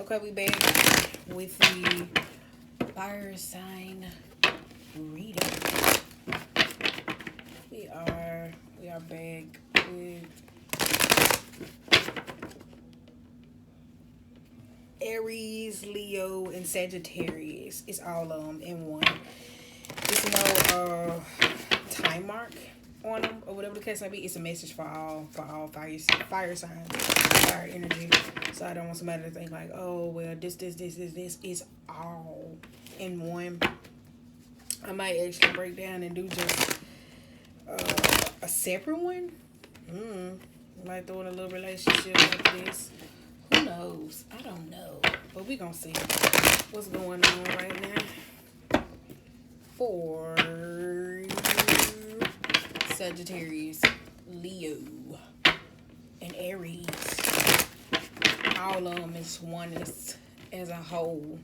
Okay, we back with the fire sign reading. We are back with Aries, Leo, and Sagittarius. It's all of them in one. There's no time mark on them or whatever the case may be. It's a message for all fire signs, fire energy. So I don't want somebody to think like, oh well, this is all in one. I might actually break down and do just a separate one. Might throw in a little relationship like this. Who knows? I don't know. But we gonna see what's going on right now for Sagittarius, Leo, and Aries. All of them is oneness as a whole.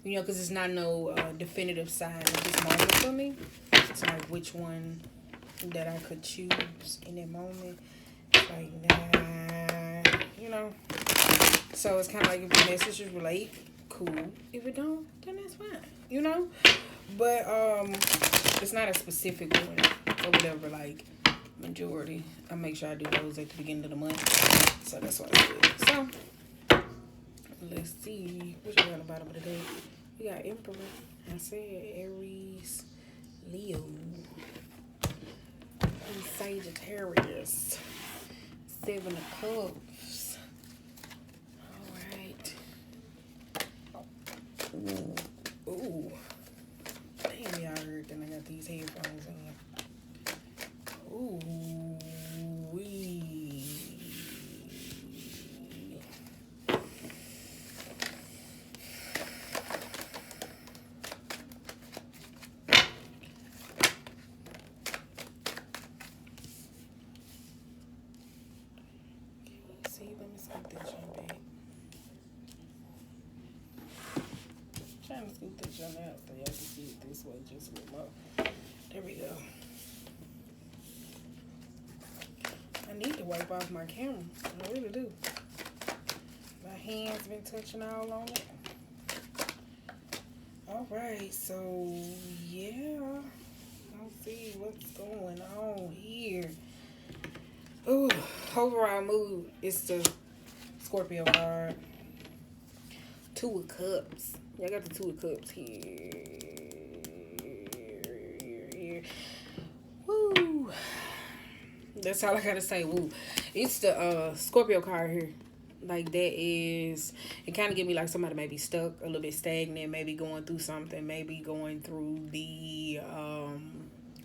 You know, because it's not no definitive sign at this moment for me. It's like which one that I could choose in that moment. It's like, nah, you know. So it's kind of like if the messages relate, cool. If it don't, then that's fine, you know. But it's not a specific one or whatever. Like majority, I make sure I do those at the beginning of the month. So that's what I do. So let's see what you got on the bottom of the day. We got Emperor. I said Aries, Leo, and Sagittarius. 7 of Cups. Alright. Ooh. Damn, y'all heard that I got these headphones in. Ooh. Wee. Let me scoot that jump back. Trying to scoot that jump out so y'all can see it this way just with my. There we go. I need to wipe off my camera. I really do. My hands been touching all on it. Alright, so yeah. Let's see what's going on here. Ooh, overall mood is the Scorpio card. 2 of Cups. Yeah, I got the 2 of Cups here. Woo. That's all I gotta say. Woo. It's the Scorpio card here. Like that is, it kind of give me like somebody maybe stuck, a little bit stagnant, maybe going through something, maybe going through the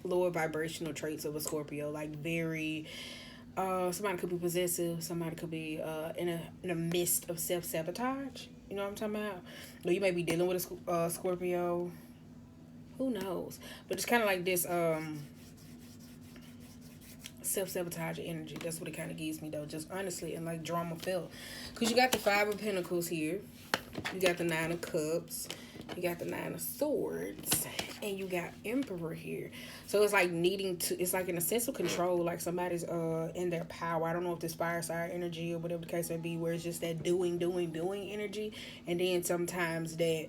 lower vibrational traits of a Scorpio, like very. Somebody could be possessive. Somebody could be in a midst of self-sabotage. You know what I'm talking about? Or you may be dealing with a Scorpio. Who knows? But it's kind of like this self-sabotage energy. That's what it kind of gives me, though. Just honestly, and like drama filled. Because you got the 5 of Pentacles here. You got the 9 of Cups. You got the 9 of Swords. And you got Emperor here. So it's like needing to, it's like in a sense of control, like somebody's in their power. I don't know if this fire sign energy or whatever the case may be, where it's just that doing energy. And then sometimes that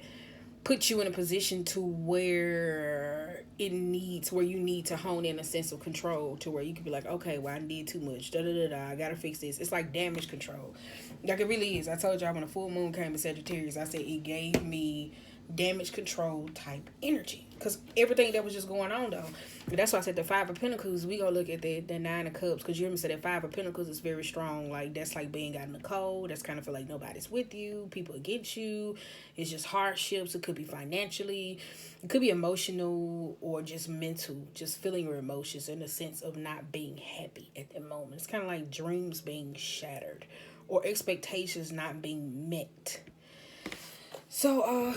puts you in a position to where you need to hone in a sense of control, to where you can be like, okay, well, I did too much. I gotta fix this. It's like damage control. Like it really is. I told y'all when the full moon came in Sagittarius, I said it gave me damage control type energy, because everything that was just going on though. But that's why I said the 5 of Pentacles, we gonna look at the 9 of Cups, because you hear me say that 5 of Pentacles is very strong. Like that's like being out in the cold. That's kind of feel like nobody's with you, people against you. It's just hardships. It could be financially, it could be emotional, or just mental, just feeling your emotions in the sense of not being happy at the moment. It's kind of like dreams being shattered or expectations not being met. So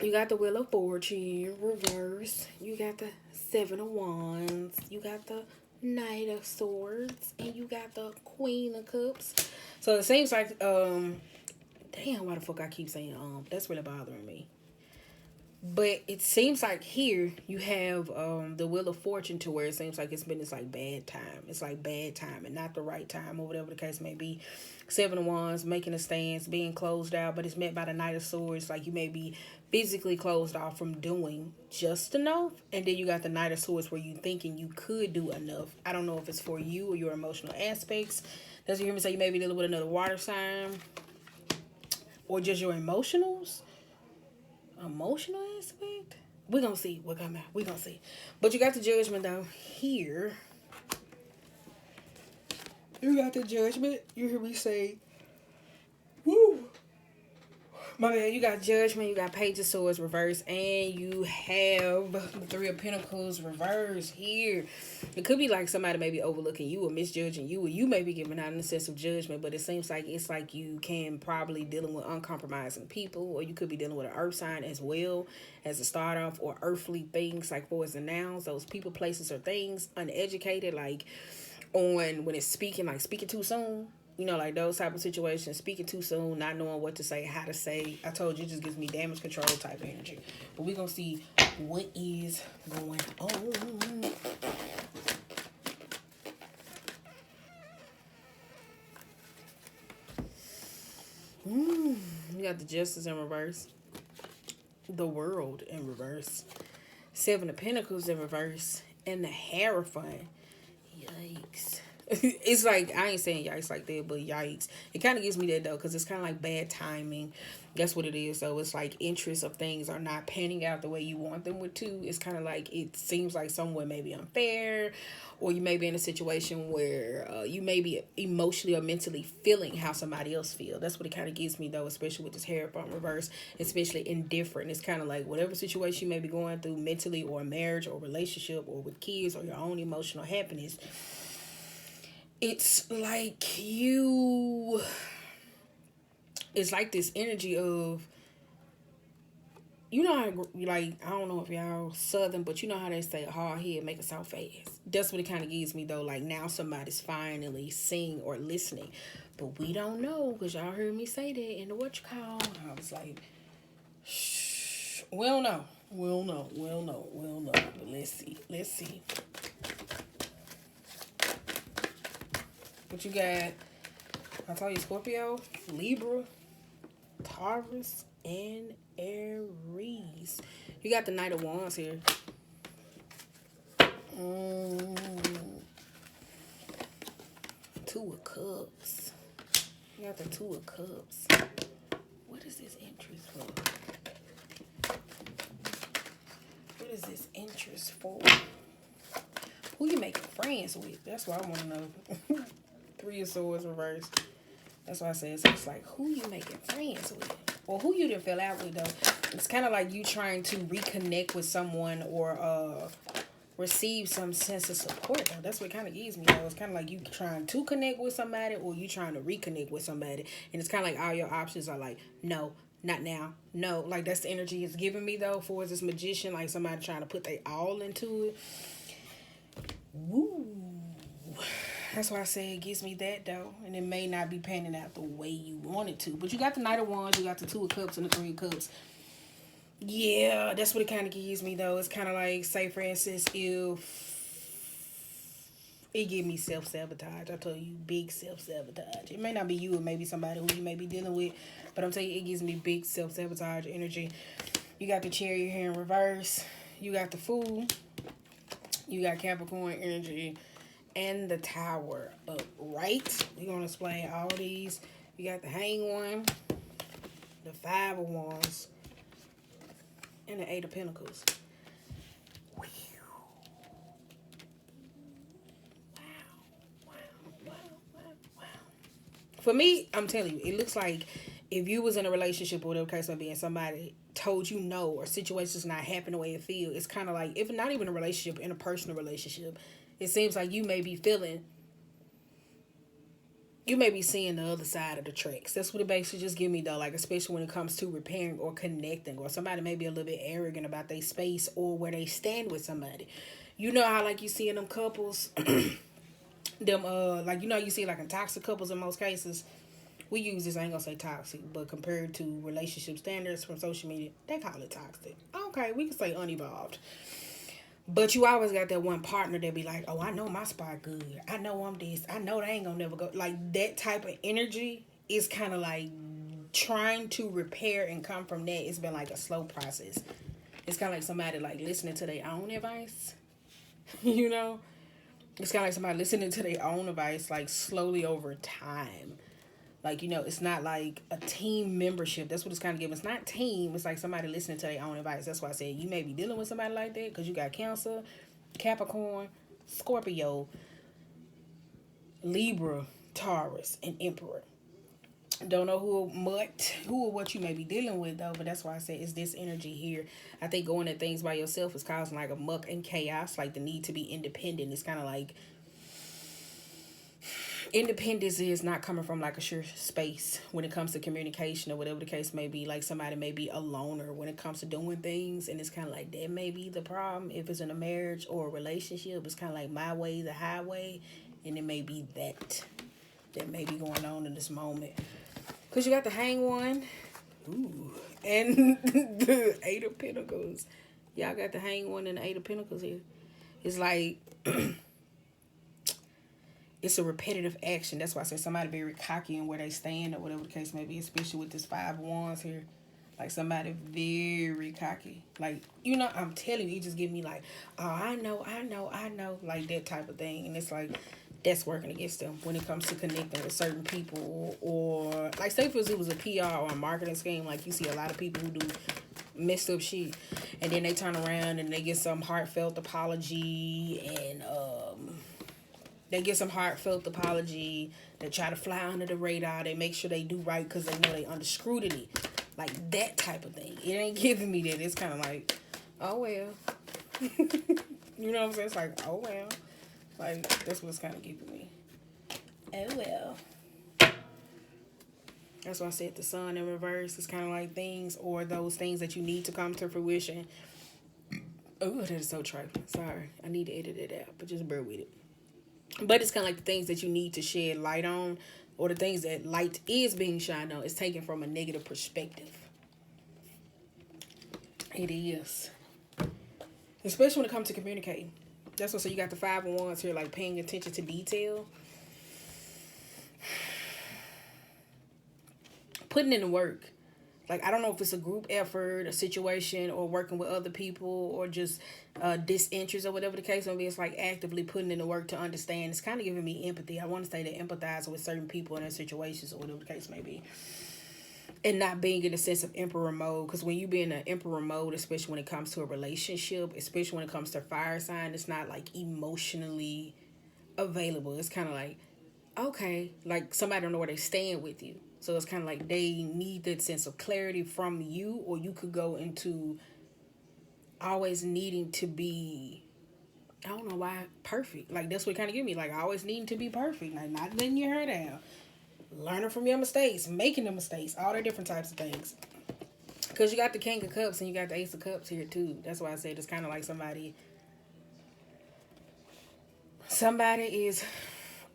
you got the Wheel of Fortune reverse. You got the 7 of Wands. You got the Knight of Swords. And you got the Queen of Cups. So it seems like, damn, why the fuck I keep saying, that's really bothering me. But it seems like here you have the Wheel of Fortune, to where it seems like it's been this like bad time. It's like bad time and not the right time, or whatever the case may be. Seven of Wands, making a stance, being closed out, but it's met by the Knight of Swords. Like you may be physically closed off from doing just enough. And then you got the Knight of Swords, where you thinking you could do enough. I don't know if it's for you or your emotional aspects. Does you hear me say you may be dealing with another water sign, or just your emotional aspect? We're gonna see what come out. We're gonna see. But you got the Judgment though. Here. You got the Judgment. You hear me say, woo. My man, you got Judgment, you got Page of Swords reverse, and you have the Three of Pentacles reverse here. It could be like somebody may be overlooking you or misjudging you, or you may be giving out an sense of judgment, but it seems like it's like you can probably dealing with uncompromising people, or you could be dealing with an earth sign as well as a start off, or earthly things like forwards and nouns, those people, places, or things, uneducated, like on when it's speaking, like speaking too soon. You know, like those type of situations, speaking too soon, not knowing what to say, how to say. I told you, it just gives me damage control type of energy. But we're going to see what is going on. You got the Justice in reverse. The World in reverse. Seven of Pentacles in reverse. And the Hierophant. Yikes. It's like, I ain't saying yikes like that, but yikes. It kind of gives me that though, because it's kind of like bad timing. That's what it is. So it's like interests of things are not panning out the way you want them to. It's kind of like it seems like somewhere may be unfair, or you may be in a situation where you may be emotionally or mentally feeling how somebody else feels. That's what it kind of gives me though, especially with this Hierophant reverse, especially indifferent. It's kind of like whatever situation you may be going through mentally, or a marriage or relationship, or with kids, or your own emotional happiness. It's like it's like this energy of, you know how, like, I don't know if y'all Southern, but you know how they say a hard head make a soft fast. That's what it kind of gives me though. Like now somebody's finally seeing or listening, but we don't know, because y'all heard me say that in the what you call. I was like, shh, we'll know. But let's see. What you got? I told you Scorpio, Libra, Taurus, and Aries. You got the Knight of Wands here. Two of Cups. You got the Two of Cups. What is this interest for? What is this interest for? Who you making friends with? That's what I want to know. Three of Swords reverse. That's why I said it's like who you making friends with, or who you didn't fell out with though. It's kind of like you trying to reconnect with someone, or receive some sense of support though. That's what kind of gives me though. It's kind of like you trying to connect with somebody, or you trying to reconnect with somebody, and it's kind of like all your options are like no, not now, no. Like that's the energy it's giving me though. For this Magician, like somebody trying to put their all into it. Woo. That's why I say it gives me that though. And it may not be panning out the way you want it to. But you got the Knight of Wands, you got the Two of Cups, and the Three of Cups. Yeah, that's what it kind of gives me though. It's kind of like, say for instance, if it give me self-sabotage. I told you, big self-sabotage. It may not be you, it may be somebody who you may be dealing with. But I'm telling you, it gives me big self-sabotage energy. You got the Chariot here in reverse. You got the Fool. You got Capricorn energy. And the Tower upright. We're going to explain all these. You got the Hanged One, the Five of Wands, and the Eight of Pentacles. Wow. For me, I'm telling you, it looks like if you was in a relationship or whatever case may be, and somebody told you no, or situations not happen the way it feels, it's kind of like, if not even a relationship, in a personal relationship, it seems like you may be feeling, you may be seeing the other side of the tracks. That's what it basically just give me though. Like, especially when it comes to repairing or connecting, or somebody may be a little bit arrogant about their space or where they stand with somebody. You know how like you see in them couples, them like, you know, you see like in toxic couples in most cases. We use this, I ain't gonna say toxic, but compared to relationship standards from social media, they call it toxic. I don't okay, we can say unevolved. But you always got that one partner that be like, oh, I know my spot good. I know I'm this. I know they ain't gonna never go. Like that type of energy is kind of like trying to repair and come from that. It's been like a slow process. It's kind of like somebody like listening to their own advice. You know, it's kind of like somebody listening to their own advice like slowly over time. Like, you know, it's not like a team membership. That's what it's kind of giving. It's not team. It's like somebody listening to their own advice. That's why I said you may be dealing with somebody like that because you got Cancer, Capricorn, Scorpio, Libra, Taurus, and Emperor. Don't know who or what you may be dealing with though, but that's why I say it's this energy here. I think going at things by yourself is causing like a muck and chaos, like the need to be independent. It's kind of like independence is not coming from like a sure space when it comes to communication or whatever the case may be. Like somebody may be a loner when it comes to doing things, and it's kind of like that may be the problem. If it's in a marriage or a relationship, it's kind of like my way, the highway, and it may be that may be going on in this moment. Because you got the Hang One, ooh, and the Eight of Pentacles. Y'all got the Hang One and the Eight of Pentacles here. It's like it's a repetitive action. That's why I say somebody very cocky in where they stand or whatever the case may be, especially with this Five of Wands here. Like somebody very cocky. Like, you know, I'm telling you, it just give me like, oh, I know, like that type of thing. And it's like, that's working against them when it comes to connecting with certain people. Or like say if it was a PR or a marketing scheme, like you see a lot of people who do messed up shit, and then they turn around and they get some heartfelt apology, and they try to fly under the radar, they make sure they do right because they know they under scrutiny, like that type of thing. It ain't giving me that. It's kind of like, oh well. You know what I'm saying? It's like, oh well. Like, that's what it's kind of giving me. Oh well. That's why I said the sun in reverse is kind of like things, or those things that you need to come to fruition. Oh, that is so trifling. Sorry. I need to edit it out, but just bear with it. But it's kind of like the things that you need to shed light on, or the things that light is being shined on, is taken from a negative perspective. It is. Especially when it comes to communicating. That's what, so you got the Five of Wands here, like paying attention to detail. Putting in the work. Like, I don't know if it's a group effort, a situation, or working with other people, or just disinterest, or whatever the case may be. It's like actively putting in the work to understand. It's kind of giving me empathy. I want to say that empathizing with certain people in their situations, or whatever the case may be. And not being in a sense of emperor mode. Because when you be in an emperor mode, especially when it comes to a relationship, especially when it comes to fire sign, it's not like emotionally available. It's kind of like, okay, like somebody don't know where they stand with you. So it's kind of like they need that sense of clarity from you, or you could go into always needing to be, I don't know why, perfect. Like that's what kind of give me, like always needing to be perfect, like not letting your hair down, learning from your mistakes, making the mistakes, all the different types of things. Because you got the King of Cups and you got the Ace of Cups here too. That's why I said it's kind of like somebody is,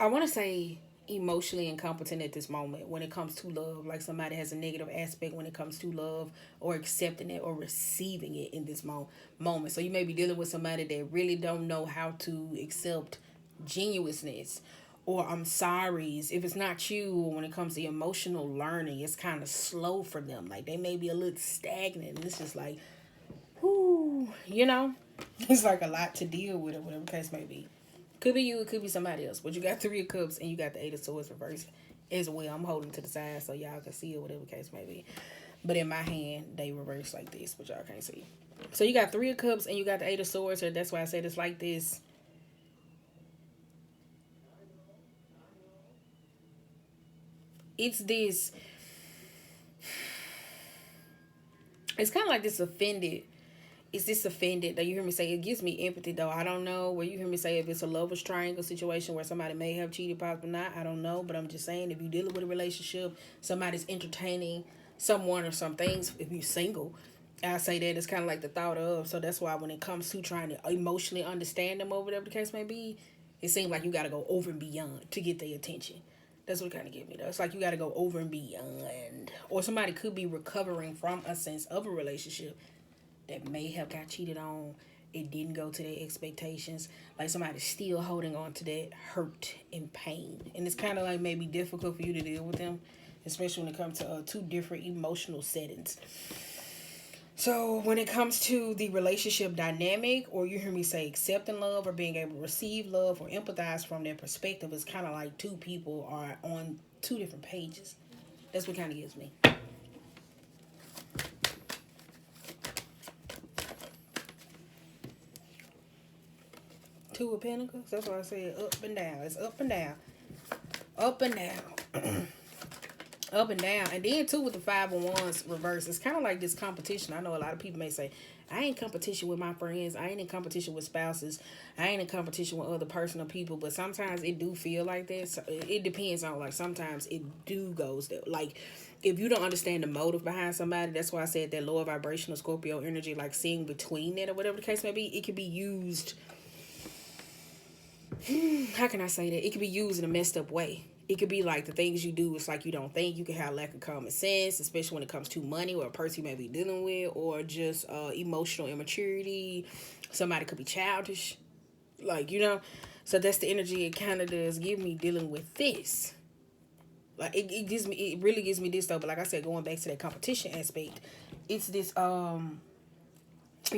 I want to say, emotionally incompetent at this moment when it comes to love. Like somebody has a negative aspect when it comes to love, or accepting it or receiving it in this moment. So you may be dealing with somebody that really don't know how to accept genuineness, or I'm sorry's. If it's not you, when it comes to emotional learning, it's kind of slow for them. Like they may be a little stagnant, and it's just like, whoo, you know, it's like a lot to deal with, or whatever the case may be. Could be you, it could be somebody else. But you got Three of Cups and you got the Eight of Swords reversed as well. I'm holding to the side so y'all can see it, whatever the case may be. But in my hand, they reverse like this, but y'all can't see. So you got Three of Cups and you got the Eight of Swords. So that's why I said it's like this. It's this. It's kind of like this offended. Is this offended that you hear me say? It gives me empathy though. I don't know where you hear me say if it's a lover's triangle situation where somebody may have cheated, possibly not. I don't know, but I'm just saying if you're dealing with a relationship, somebody's entertaining someone or some things. If you're single, I say that it's kind of like the thought of. So that's why when it comes to trying to emotionally understand them or whatever the case may be, it seems like you got to go over and beyond to get their attention. That's what it kind of gives me though. It's like you got to go over and beyond. Or somebody could be recovering from a sense of a relationship that may have got cheated on. It didn't go to their expectations. Like somebody's still holding on to that hurt and pain. And it's kind of like maybe difficult for you to deal with them, especially when it comes to two different emotional settings. So when it comes to the relationship dynamic, or you hear me say accepting love or being able to receive love or empathize from their perspective, it's kind of like two people are on two different pages. That's what kind of gives me. Two of Pentacles. That's why I said up and down. It's up and down. Up and down. Up and down. And then too with the Five of Wands reverse, it's kind of like this competition. I know a lot of people may say, I ain't in competition with my friends. I ain't in competition with spouses. I ain't in competition with other personal people. But sometimes it do feel like that. So it depends on, like, sometimes it do goes there. Like, if you don't understand the motive behind somebody, that's why I said that lower vibrational Scorpio energy, like seeing between that or whatever the case may be, it can be used. How can I say that? It can be used in a messed up way. It could be like the things you do, it's like you don't think. You can have lack of common sense, especially when it comes to money or a person you may be dealing with, or just emotional immaturity. Somebody could be childish. Like, you know. So that's the energy it kind of does give me dealing with this. Like, it really gives me this though. But like I said, going back to that competition aspect, it's this, you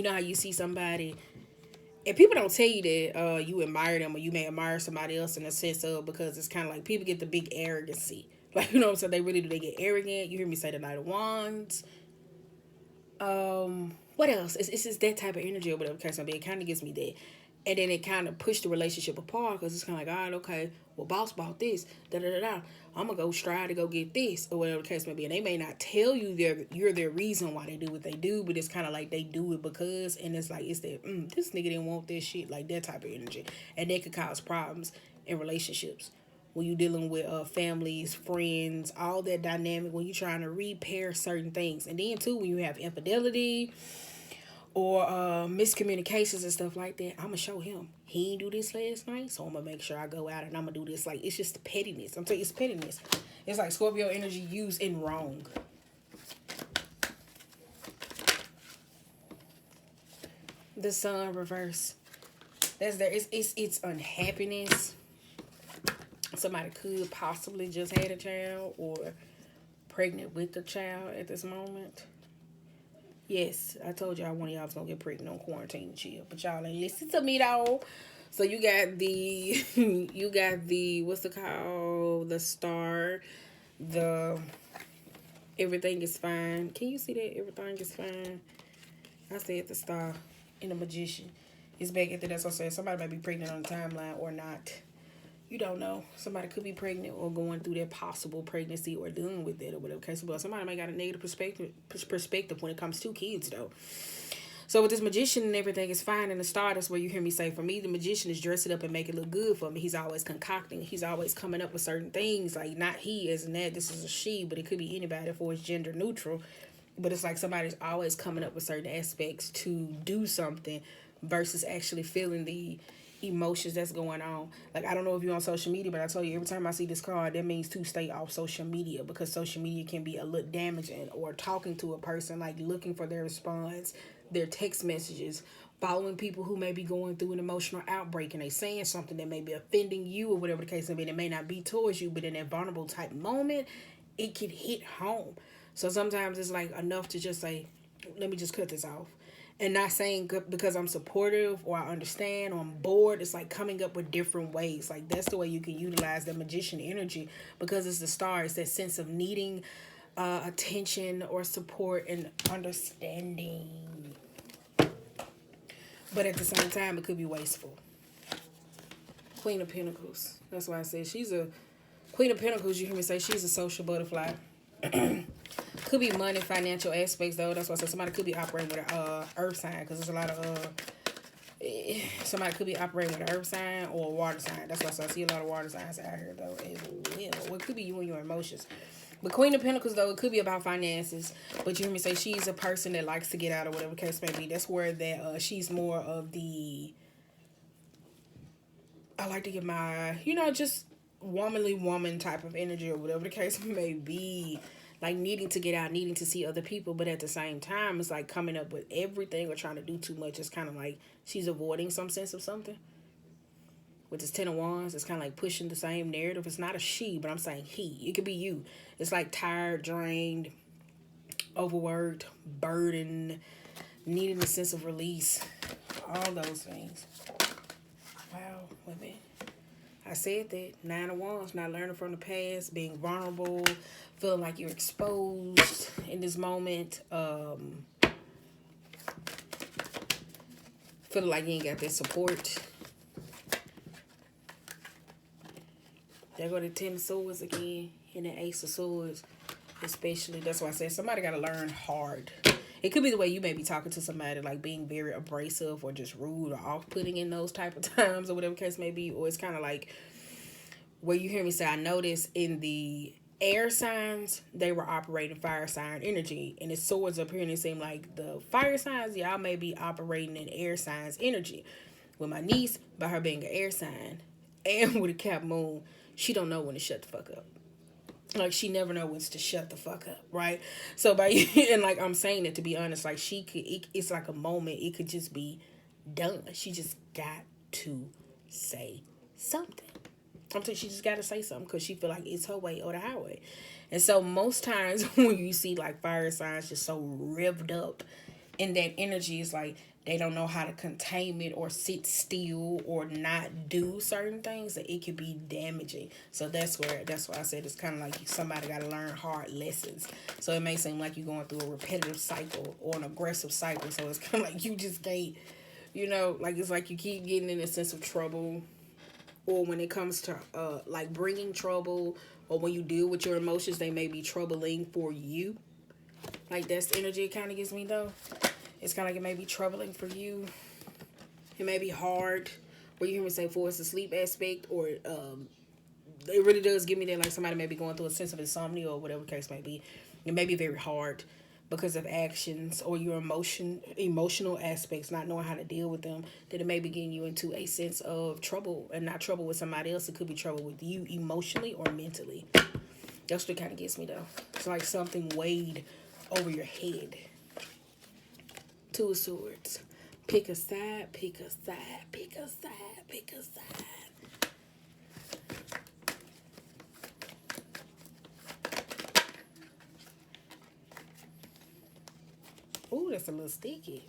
know how you see somebody, and people don't tell you that you admire them, or you may admire somebody else in a sense of, because it's kind of like people get the big arrogancy. Like, you know what I'm saying? They really do. They get arrogant. You hear me say the Knight of Wands. What else? It's just that type of energy or whatever the case may be. It kind of gives me that. And then it kind of pushed the relationship apart, because it's kind of like, all right, okay, well, boss bought this, da-da-da-da. I'm going to go strive to go get this, or whatever the case may be. And they may not tell you you're their reason why they do what they do, but it's kind of like they do it because, and it's like, it's that, this nigga didn't want this shit, like that type of energy. And that could cause problems in relationships. When you're dealing with families, friends, all that dynamic, when you're trying to repair certain things. And then, too, when you have infidelity or miscommunications and stuff like that, I'm going to show him. He ain't do this last night, so I'm going to make sure I go out and I'm going to do this. Like, it's just the pettiness. I'm telling you, it's pettiness. It's like Scorpio energy used in wrong. The Sun reverse. That's there. It's unhappiness. Somebody could possibly just had a child or pregnant with a child at this moment. Yes, I told y'all one of y'all was gonna get pregnant on quarantine and chill, but y'all ain't listen to me though. So you got the, you got the, what's it called? The Star, the everything is fine. Can you see that? Everything is fine. I said the Star and the Magician. It's back at the, that's what I said. Somebody might be pregnant on the timeline or not. You don't know. Somebody could be pregnant or going through that possible pregnancy or dealing with it or whatever case. But somebody might got a negative perspective when it comes to kids, though. So with this Magician and everything is fine in the Star, that's where you hear me say, for me, the Magician is dress it up and make it look good for me. He's always concocting. He's always coming up with certain things. Like, not he as in that, this is a she, but it could be anybody for it's gender neutral. But it's like somebody's always coming up with certain aspects to do something versus actually feeling the emotions that's going on. Like, I don't know if you're on social media, but I tell you, every time I see this card, that means to stay off social media, because social media can be a little damaging. Or talking to a person, like looking for their response, their text messages, following people who may be going through an emotional outbreak and they saying something that may be offending you or whatever the case may be. It may not be towards you, but in that vulnerable type moment, it can hit home. So sometimes it's like enough to just say, let me just cut this off. And not saying because I'm supportive or I understand or I'm bored. It's like coming up with different ways. Like, that's the way you can utilize the Magician energy, because it's the Star. It's that sense of needing attention or support and understanding. But at the same time, it could be wasteful. Queen of Pentacles. That's why I said she's a Queen of Pentacles. You hear me say she's a social butterfly. Could be money, financial aspects, though. That's why I said somebody could be operating with a earth sign, because there's a lot of somebody could be operating with an earth sign or a water sign. That's why I see a lot of water signs out here, though, as well. Well, it could be you and your emotions. But Queen of Pentacles, though, it could be about finances. But you hear me say she's a person that likes to get out or whatever the case may be. That's where that she's more of the, I like to get my, just womanly woman type of energy or whatever the case may be. like needing to get out, needing to see other people, but at the same time, it's like coming up with everything or trying to do too much. It's kind of like she's avoiding some sense of something. With this 10 of Wands, it's kind of like pushing the same narrative. It's not a she, but I'm saying he. It could be you. It's like tired, drained, overworked, burdened, needing a sense of release. All those things. Wow, wait a minute. I said that. 9 of Wands, not learning from the past, being vulnerable, feeling like you're exposed in this moment. Feeling like you ain't got that support. There go the 10 of Swords again, and the Ace of Swords, especially. That's why I said somebody got to learn hard. It could be the way you may be talking to somebody, like being very abrasive or just rude or off-putting in those type of times or whatever case may be. Or it's kind of like where you hear me say, I noticed in the air signs, they were operating fire sign energy. And the swords up here, and it seemed like the fire signs, y'all may be operating in air signs energy. With my niece, by her being an air sign, and with a cap moon, she don't know when to shut the fuck up. Like, she never knows when to shut the fuck up, right? So, and like, I'm saying that to be honest, like, it's like a moment, it could just be done. She just got to say something. I'm saying she just got to say something because she feel like it's her way or the highway. And so, most times when you see, like, fire signs just so revved up in that energy, it's like, they don't know how to contain it or sit still or not do certain things, that it could be damaging. So that's why I said it's kind of like somebody got to learn hard lessons. So it may seem like you're going through a repetitive cycle or an aggressive cycle. So it's kind of like you just can't, like it's like you keep getting in a sense of trouble, or when it comes to like bringing trouble, or when you deal with your emotions, they may be troubling for you. Like, that's the energy it kind of gives me though. It's kind of like it may be troubling for you. It may be hard. Where you hear me say for it's the sleep aspect, or it really does give me that, like somebody may be going through a sense of insomnia or whatever the case may be. It may be very hard because of actions or your emotional aspects, not knowing how to deal with them, that it may be getting you into a sense of trouble, and not trouble with somebody else. It could be trouble with you emotionally or mentally. That's what kind of gets me though. It's like something weighed over your head. 2 of Swords. Pick a side, pick a side, pick a side, pick a side. Ooh, that's a little sticky.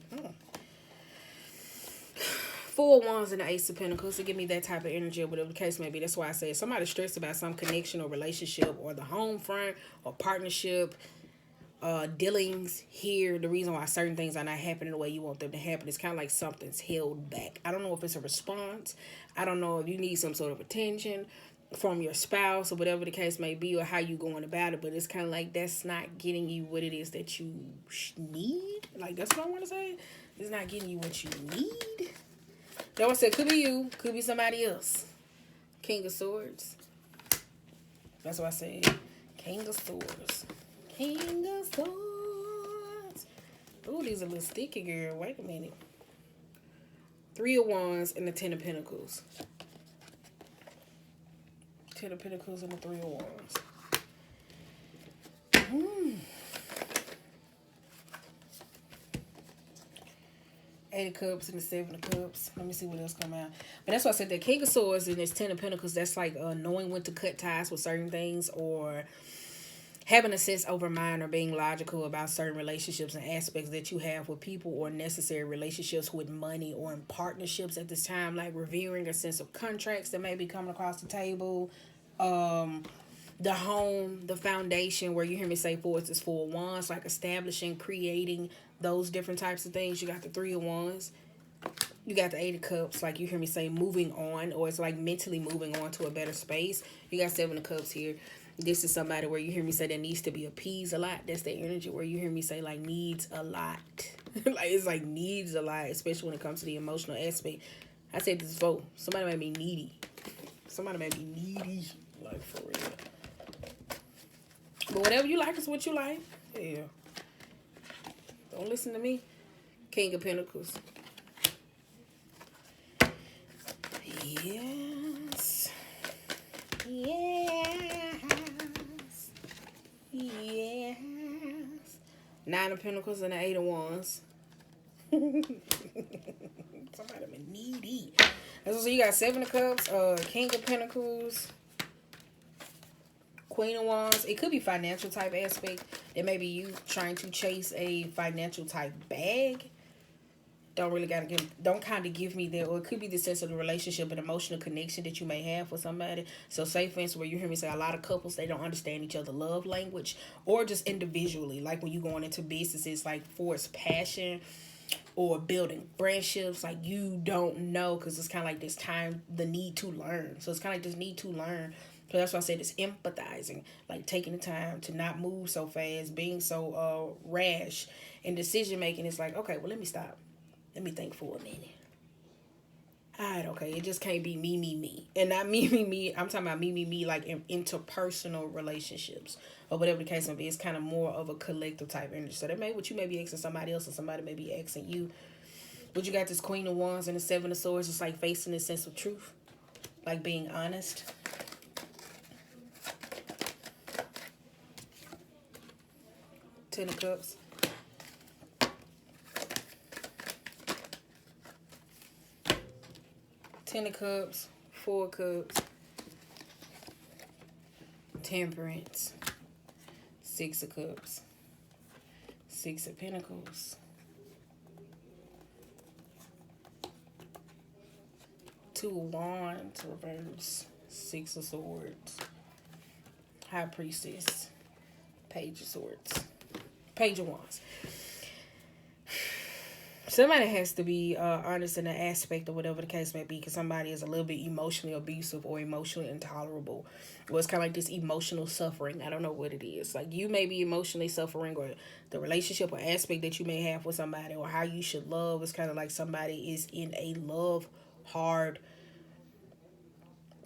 4 of Wands and the Ace of Pentacles to give me that type of energy or whatever the case may be. That's why I say somebody's stressed about some connection or relationship or the home front or partnership. Dealings here. The reason why certain things are not happening the way you want them to happen is kind of like something's held back. I don't know if it's a response. I don't know if you need some sort of attention from your spouse or whatever the case may be, or how you going about it, but it's kind of like that's not getting you what it is that you need. Like, that's what I want to say. It's not getting you what you need. That one said could be you, could be somebody else. King of Swords. That's what I said. King of Swords. King of Swords. Ooh, these are a little sticky, girl. Wait a minute. 3 of Wands and the 10 of Pentacles. 10 of Pentacles and the 3 of Wands. 8 of Cups and the 7 of Cups. Let me see what else come out. But that's why I said that King of Swords and this 10 of Pentacles, that's like knowing when to cut ties with certain things, or having a sense over mind, or being logical about certain relationships and aspects that you have with people, or necessary relationships with money, or in partnerships at this time, like reviewing a sense of contracts that may be coming across the table. The home, the foundation, where you hear me say 4 is 4 of Wands, like establishing, creating those different types of things. You got the 3 of Wands. You got the 8 of Cups, like you hear me say moving on, or it's like mentally moving on to a better space. You got 7 of Cups here. This is somebody where you hear me say that needs to be appeased a lot. That's the energy where you hear me say like needs a lot. Like, it's like needs a lot, especially when it comes to the emotional aspect. I said this vote. Somebody may be needy. Somebody may be needy. Like, for real. But whatever you like is what you like. Yeah. Don't listen to me. King of Pentacles. Yes. Yes. Yes. Nine of Pentacles and the Eight of Wands. Somebody been needy. So you got Seven of Cups, King of Pentacles, Queen of Wands. It could be financial type aspect. That may be you trying to chase a financial type bag. Don't kind of give me that. Or it could be the sense of the relationship and emotional connection that you may have with somebody. So say for instance, where you hear me say a lot of couples, they don't understand each other's love language, or just individually, like when you going into businesses, like forced passion or building friendships, like you don't know, because it's kind of like this time, the need to learn. So it's kind of like this need to learn. So that's why I said it's empathizing, like taking the time to not move so fast, being so rash in decision making. It's like, okay, well, let me stop. Let me think for a minute. Alright, okay. It just can't be me. And not me. I'm talking about me, like in interpersonal relationships. Or whatever the case may be. It's kind of more of a collective type energy. So that may what you may be asking somebody else, or somebody may be asking you. But you got this Queen of Wands and the Seven of Swords. It's like facing the sense of truth. Like being honest. Ten of Cups. Ten of Cups, Four of Cups, Temperance, Six of Cups, Six of Pentacles, Two of Wands, reverse, Six of Swords, High Priestess, Page of Swords, Page of Wands. Somebody has to be honest in the aspect of whatever the case may be, because somebody is a little bit emotionally abusive or emotionally intolerable. Well, it's kind of like this emotional suffering. I don't know what it is. Like you may be emotionally suffering, or the relationship or aspect that you may have with somebody, or how you should love. It's kind of like somebody is in a love hard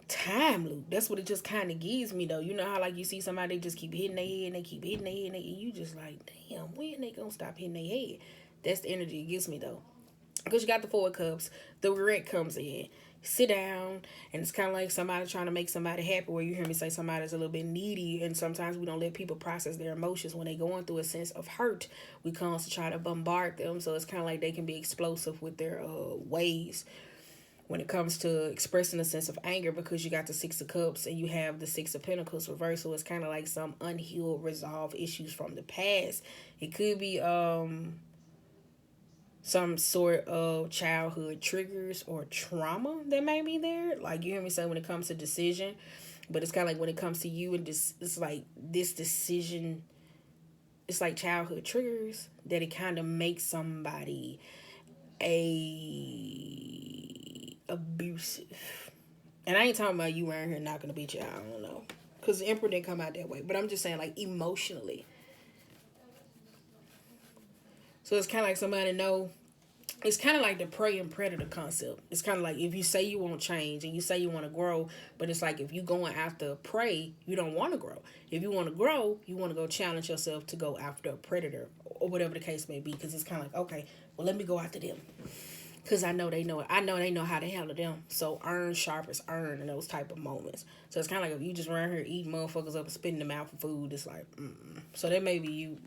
time loop. That's what it just kind of gives me, though. You know how like you see somebody just keep hitting their head and they keep hitting their head, and you just like, damn, when they gonna stop hitting their head? That's the energy it gives me, though. Because you got the Four of Cups, the regret comes in. Sit down, and it's kind of like somebody trying to make somebody happy, where you hear me say somebody's a little bit needy, and sometimes we don't let people process their emotions when they're going through a sense of hurt. We constantly try to bombard them, so it's kind of like they can be explosive with their ways when it comes to expressing a sense of anger, because you got the Six of Cups and you have the Six of Pentacles reversed. So it's kind of like some unhealed, resolved issues from the past. It could be some sort of childhood triggers or trauma that may be there. Like you hear me say when it comes to decision, but it's kind of like when it comes to you and this, it's like this decision, it's like childhood triggers that it kind of makes somebody abusive. And I ain't talking about you around here knocking a bitch out. I don't know, because the Emperor didn't come out that way. But I'm just saying, like, emotionally. So it's kind of like somebody know. It's kind of like the prey and predator concept. It's kind of like if you say you want change and you say you want to grow, but it's like if you going after prey, you don't want to grow. If you want to grow, you want to go challenge yourself to go after a predator or whatever the case may be. Because it's kind of like, okay, well, let me go after them. Because I know they know it. I know they know how to handle them. So iron sharpens iron in those type of moments. So it's kind of like if you just run here eating motherfuckers up and spitting them out for food, it's like, So that may be you.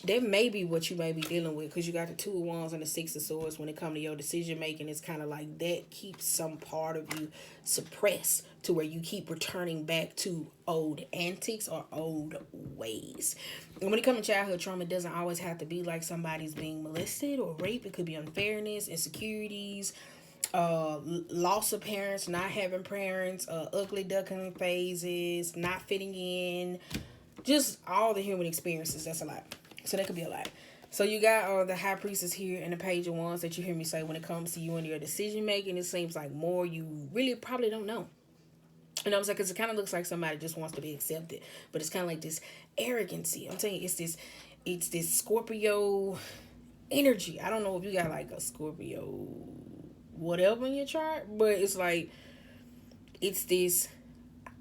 That may be what you may be dealing with, because you got the Two of Wands and the Six of Swords. When it comes to your decision making, it's kind of like that keeps some part of you suppressed, to where you keep returning back to old antics or old ways. And when it comes to childhood trauma, it doesn't always have to be like somebody's being molested or raped. It could be unfairness, insecurities, loss of parents, not having parents, ugly duckling phases, not fitting in, just all the human experiences. That's a lot. So that could be a lot. So you got the High Priestess here and the Page of Wands that you hear me say when it comes to you and your decision making. It seems like more you really probably don't know. You know what I'm saying? Because it kind of looks like somebody just wants to be accepted. But it's kind of like this arrogancy. I'm telling you, it's this Scorpio energy. I don't know if you got like a Scorpio whatever in your chart, but it's like, it's this,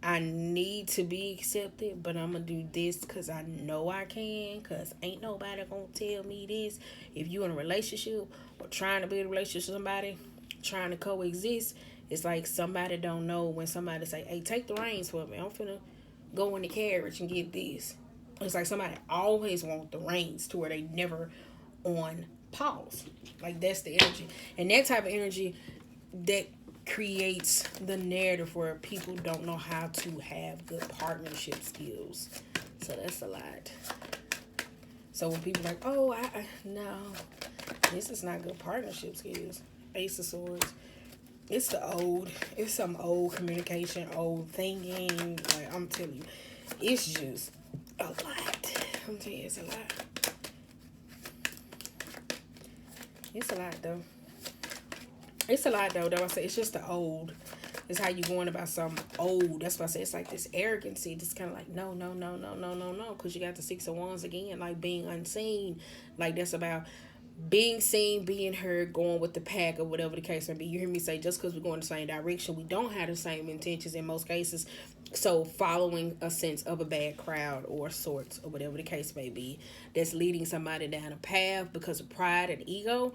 I need to be accepted, but I'm going to do this because I know I can, because ain't nobody going to tell me this. If you in a relationship or trying to build a relationship with somebody, trying to coexist, it's like somebody don't know when somebody say, hey, take the reins for me. I'm finna go in the carriage and get this. It's like somebody always want the reins to where they never on pause. Like that's the energy. And that type of energy that creates the narrative where people don't know how to have good partnership skills. So that's a lot. So when people are like, oh, no, this is not good partnership skills. Ace of Swords. It's some old communication, old thinking. Like I'm telling you, it's just a lot. I'm telling you, it's a lot. It's a lot though. It's a lot though. I say it's just the old. It's how you going about something old. That's why I say it's like this arrogancy. It's kind of like no. Because you got the Six of Wands again, like being unseen. Like that's about being seen, being heard, going with the pack or whatever the case may be. You hear me say just because we're going the same direction, we don't have the same intentions in most cases. So following a sense of a bad crowd or sorts or whatever the case may be, that's leading somebody down a path because of pride and ego,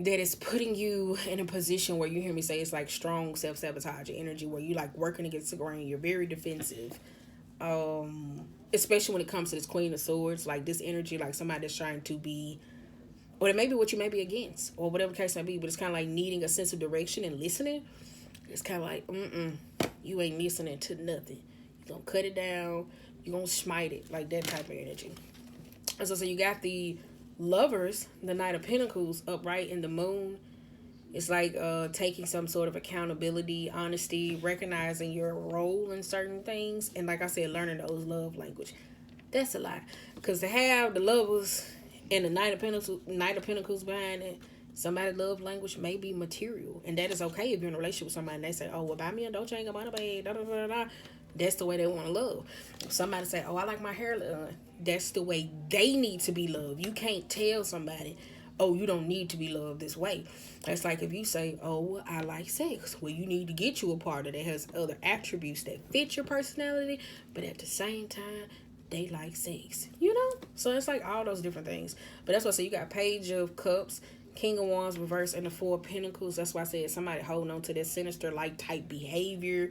that is putting you in a position where you hear me say it's like strong self-sabotage energy where you like working against the grain. You're very defensive. Especially when it comes to this Queen of Swords, like this energy, like somebody that's trying to be, or it may be what you may be against, or whatever the case may be, but it's kind of like needing a sense of direction and listening. It's kind of like, you ain't listening to nothing. You're going to cut it down. You're going to smite it, like that type of energy. And so you got the Lovers, the Knight of Pentacles, upright in the moon. It's like taking some sort of accountability, honesty, recognizing your role in certain things. And like I said, learning those love language. That's a lot. Because to have the Lovers and the Knight of Pentacles behind it, somebody's love language may be material. And that is okay if you're in a relationship with somebody and they say, oh, well, buy me a Dolce & Gabbana bag, da da da da. That's the way they want to love. If somebody say, oh, I like my hair done, that's the way they need to be loved. You can't tell somebody, oh, you don't need to be loved this way. That's like if you say, oh, I like sex. Well, you need to get you a partner that has other attributes that fit your personality, but at the same time, they like sex, you know? So it's like all those different things. But that's why I say you got Page of Cups, King of Wands reverse, and the Four of Pentacles. That's why I said somebody holding on to that sinister like type behavior.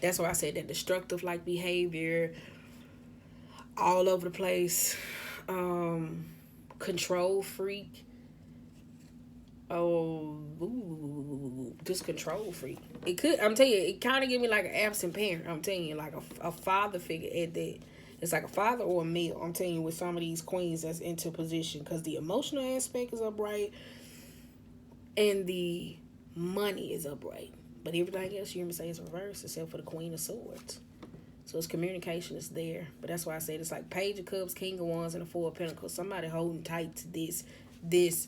That's why I said that destructive like behavior, all over the place, control freak. Just control freak. It could, I'm telling you, it kind of give me like an absent parent. I'm telling you, like a father figure at that. It's like a father or a male. I'm telling you, with some of these queens that's into position, because the emotional aspect is upright and the money is upright. But everything else you hear me say is reversed except for the Queen of Swords. So its communication is there. But that's why I said it's like Page of Cups, King of Wands, and the Four of Pentacles. Somebody holding tight to this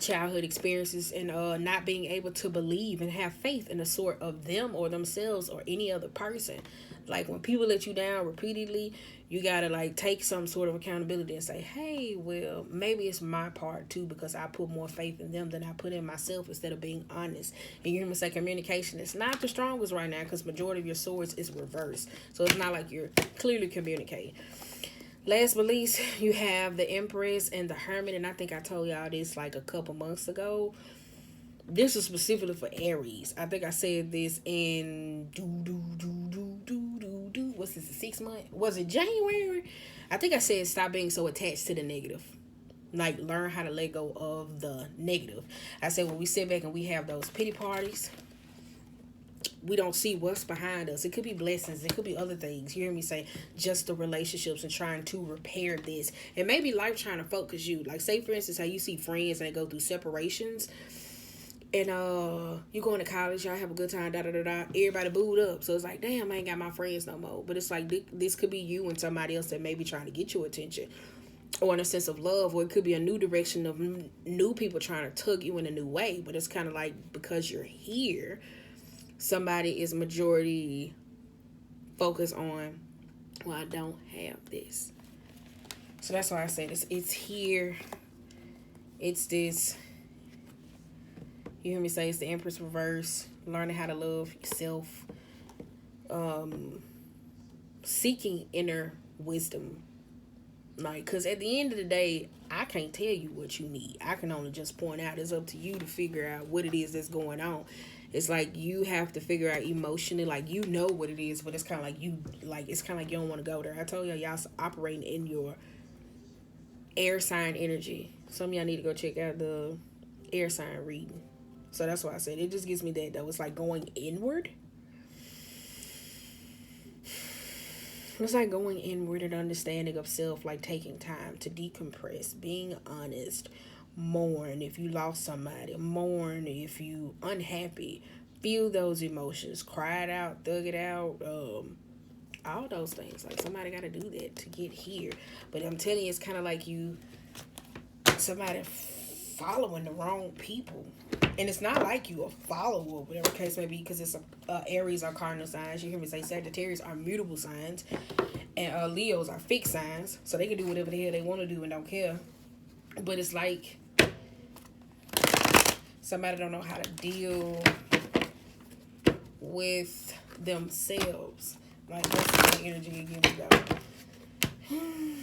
childhood experiences and not being able to believe and have faith in the sort of them or themselves or any other person. Like when people let you down repeatedly, you gotta like take some sort of accountability and say, hey, well, maybe it's my part too, because I put more faith in them than I put in myself instead of being honest. And you hear me say communication is not the strongest right now because majority of your swords is reversed. So it's not like you're clearly communicating. Last but least, you have the Empress and the Hermit. And I think I told y'all this like a couple months ago. This is specifically for Aries. I think I said this in what's this, 6 months? Was it January? I think I said stop being so attached to the negative. Like learn how to let go of the negative. I said when we sit back and we have those pity parties, we don't see what's behind us. It could be blessings. It could be other things. You hear me say just the relationships and trying to repair this. And maybe life trying to focus you. Like say, for instance, how you see friends and they go through separations. And you going to college, y'all have a good time, da-da-da-da. Everybody booed up. So it's like, damn, I ain't got my friends no more. But it's like this could be you and somebody else that may be trying to get your attention. Or in a sense of love. Or it could be a new direction of new people trying to tug you in a new way. But it's kind of like because you're here, somebody is majority focused on, well, I don't have this. So that's why I say this. It's here. It's this. You hear me say it's the Empress reverse. Learning how to love yourself. Seeking inner wisdom. Like, because at the end of the day, I can't tell you what you need. I can only just point out. It's up to you to figure out what it is that's going on. It's like you have to figure out emotionally, like you know what it is, but it's kind of like it's kind of like you don't want to go there. I told y'all operating in your air sign energy. Some of y'all need to go check out the air sign reading. So that's why I said it just gives me that though. It's like going inward. It's like going inward and understanding of self, like taking time to decompress, being honest, mourn if you lost somebody, mourn if you unhappy, feel those emotions, cry it out, thug it out, all those things. Like somebody got to do that to get here. But I'm telling you, it's kind of like somebody following the wrong people. And it's not like you a follower, whatever case may be, because it's Aries are cardinal signs. You hear me say Sagittarius are mutable signs, and Leos are fixed signs, so they can do whatever the hell they want to do and don't care. But it's like somebody don't know how to deal with themselves. Like that's the energy you give me though.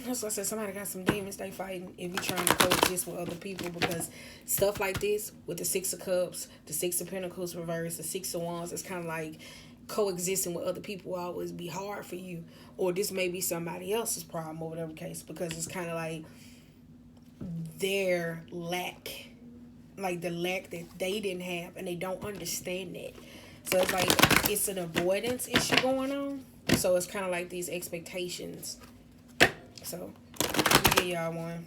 That's why I said somebody got some demons they fighting if you're trying to coexist with other people, because stuff like this with the Six of Cups, the Six of Pentacles reverse, the Six of Wands, it's kind of like coexisting with other people will always be hard for you, or this may be somebody else's problem or whatever case, because it's kind of like their lack, like the lack that they didn't have, and they don't understand that. So it's like it's an avoidance issue going on. So it's kind of like these expectations. So, let me give y'all one.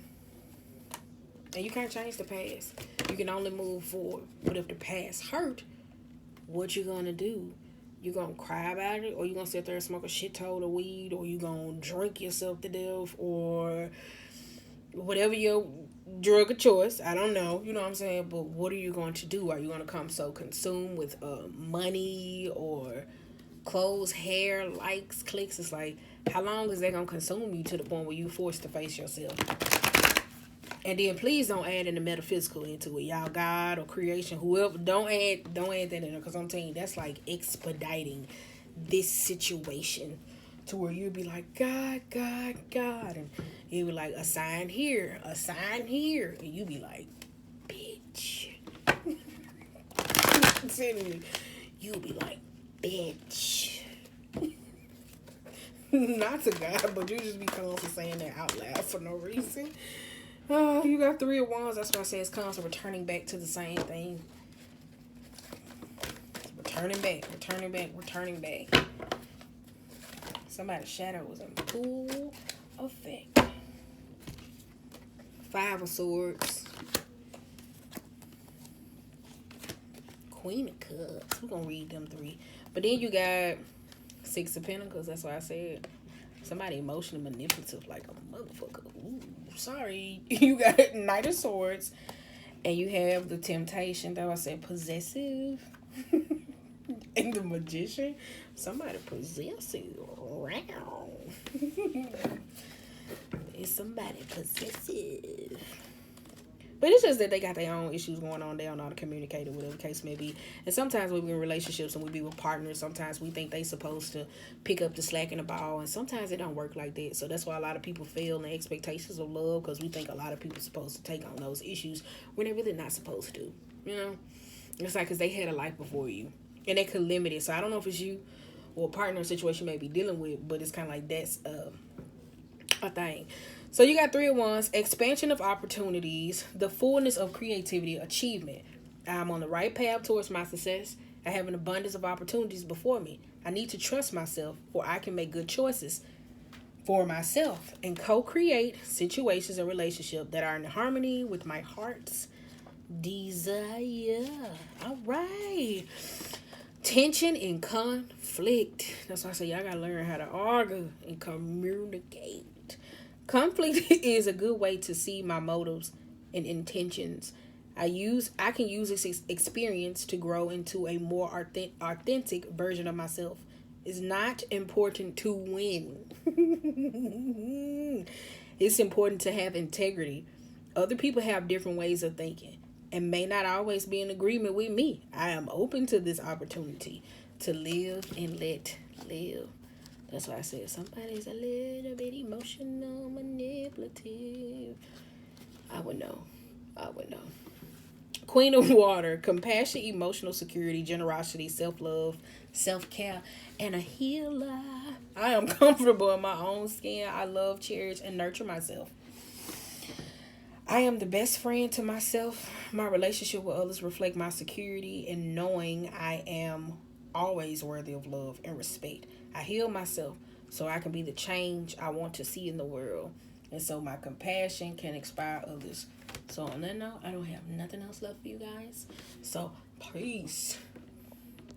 And you can't change the past. You can only move forward. But if the past hurt, what you gonna do? You gonna cry about it? Or you gonna sit there and smoke a shit ton of weed? Or you gonna drink yourself to death? Or whatever your drug of choice. I don't know. You know what I'm saying? But what are you going to do? Are you gonna come so consumed with money or clothes, hair, likes, clicks? It's like, how long is that gonna consume you to the point where you forced to face yourself? And then please don't add in the metaphysical into it, y'all. God or creation, whoever, don't add that in there, because I'm telling you, that's like expediting this situation to where you'll be like, God, God, God, and you'll be like, a sign here, and you be like, bitch. You'll be like, bitch. Not to God, but you just be constantly saying that out loud for no reason. You got Three of Wands. That's why I say it's constantly returning back to the same thing. Returning back. Somebody's shadow was in full effect. Five of Swords. Queen of Cups. We're gonna read them three. But then you got Six of Pentacles. That's why I said somebody emotionally manipulative like a motherfucker. Ooh, sorry. You got Knight of Swords, and you have the Temptation. That I said possessive. And the Magician. Somebody possessive. Wow. Is somebody possessive? But it's just that they got their own issues going on. They don't know how to communicate, or whatever the case may be. And sometimes we be in relationships and we be with partners. Sometimes we think they supposed to pick up the slack in the ball. And sometimes it don't work like that. So that's why a lot of people fail in the expectations of love, because we think a lot of people supposed to take on those issues when they're really not supposed to. You know? It's like because they had a life before you. And they could limit it. So I don't know if it's you or a partner situation may be dealing with. But it's kind of like that's a thing. So you got Three of Wands, expansion of opportunities, the fullness of creativity, achievement. I'm on the right path towards my success. I have an abundance of opportunities before me. I need to trust myself, for I can make good choices for myself and co-create situations and relationships that are in harmony with my heart's desire. All right. Tension and conflict. That's why I say y'all gotta learn how to argue and communicate. Conflict is a good way to see my motives and intentions. I can use this experience to grow into a more authentic version of myself. It's not important to win. It's important to have integrity. Other people have different ways of thinking and may not always be in agreement with me. I am open to this opportunity to live and let live. That's why I said somebody's a little bit emotional, manipulative. I would know. Queen of Water, compassion, emotional security, generosity, self-love, self-care, and a healer. I am comfortable in my own skin. I love, cherish, and nurture myself. I am the best friend to myself. My relationship with others reflect my security and knowing I am always worthy of love and respect. I heal myself so I can be the change I want to see in the world. And so my compassion can inspire others. So on that note, I don't have nothing else left for you guys. So peace.